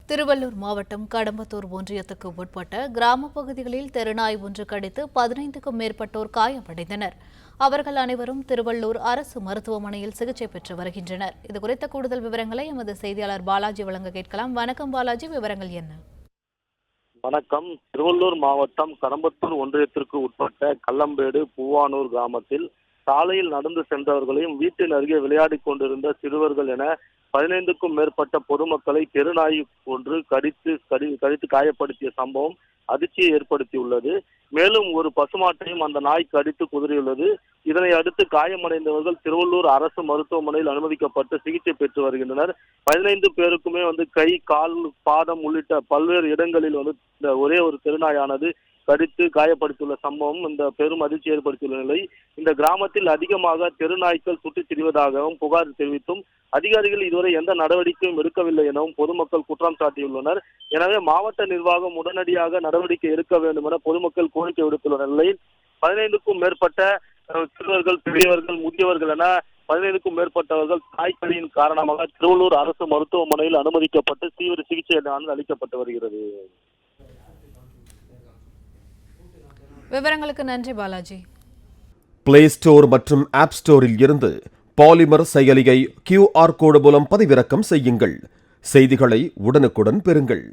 திருவள்ளூர் மாவட்டம் கடம்பத்தூர் ஒன்றியத்துக்கு உட்பட்ட கிராம பகுதிகளில் தெருநாய் ஒன்று கடித்து 15க்கும் மேற்பட்டோர் காயமடைந்தனர். அவர்கள் அனைவரும் திருவள்ளூர் அரசு மருத்துவமனையில் சிகிச்சை பெற்று வருகின்றனர். இதுகுறித்த கூடுதல் விவரங்களை எமது செய்தியாளர் பாலாஜி வழங்க கேட்கலாம். வணக்கம் பாலாஜி, விவரங்கள் என்ன? வணக்கம். திருவள்ளூர் மாவட்டம் கடம்பத்தூர் ஒன்றியத்திற்கு உட்பட்ட கல்லம்பேடு பூவானூர் கிராமத்தில் சாலையில் நடந்து சென்றவர்களையும் வீட்டின் அருகே விளையாடிக் கொண்டிருந்த சிறுவர்கள் என 15க்கும் மேற்பட்ட பொதுமக்களை தெருநாய் ஒன்று கடித்து காயப்படுத்திய சம்பவம் அதிர்ச்சியை ஏற்படுத்தியுள்ளது. மேலும் ஒரு பசுமாட்டையும் அந்த நாய் கடித்து குதறியுள்ளது. இதனை அடுத்து காயமடைந்தவர்கள் திருவள்ளூர் அரசு மருத்துவமனையில் அனுமதிக்கப்பட்டு சிகிச்சை பெற்று வருகின்றனர். 15 பேருக்குமே கை, கால், பாதம் உள்ளிட்ட பல்வேறு இடங்களில் இந்த ஒரே ஒரு தெருநாயானது கடித்து காயப்படுத்தியுள்ள சம்பவம் இந்த பெரும் அதிர்ச்சி ஏற்படுத்தியுள்ள நிலை. இந்த கிராமத்தில் அதிகமாக தெருநாய்க்கள் சுற்றித் திரிவதாகவும் புகார் தெரிவித்தும் அதிகாரிகள் இதுவரை எந்த நடவடிக்கையும் எடுக்கவில்லை எனவும் பொதுமக்கள் குற்றம் சாட்டியுள்ளனர். எனவே மாவட்ட நிர்வாகம் உடனடியாக நடவடிக்கை எடுக்க வேண்டும் என பொதுமக்கள் கோரிக்கை விடுத்துள்ள நிலையில் 15க்கும் மேற்பட்ட சிறுவர்கள், பெரியவர்கள், முதியவர்கள் என 15க்கும் மேற்பட்டவர்கள் தாய்க்கடியின் காரணமாக திருவள்ளூர் அரசு மருத்துவமனையில் அனுமதிக்கப்பட்டு தீவிர சிகிச்சை அளிக்கப்பட்டு வருகிறது. விவரங்களுக்கு நன்றி பாலாஜி. பிளே ஸ்டோர் மற்றும் ஆப் ஸ்டோரில் இருந்து பாலிமர் செயலியை QR கோடு மூலம் பதிவிறக்கம் செய்யுங்கள். செய்திகளை உடனுக்குடன் பெறுங்கள்.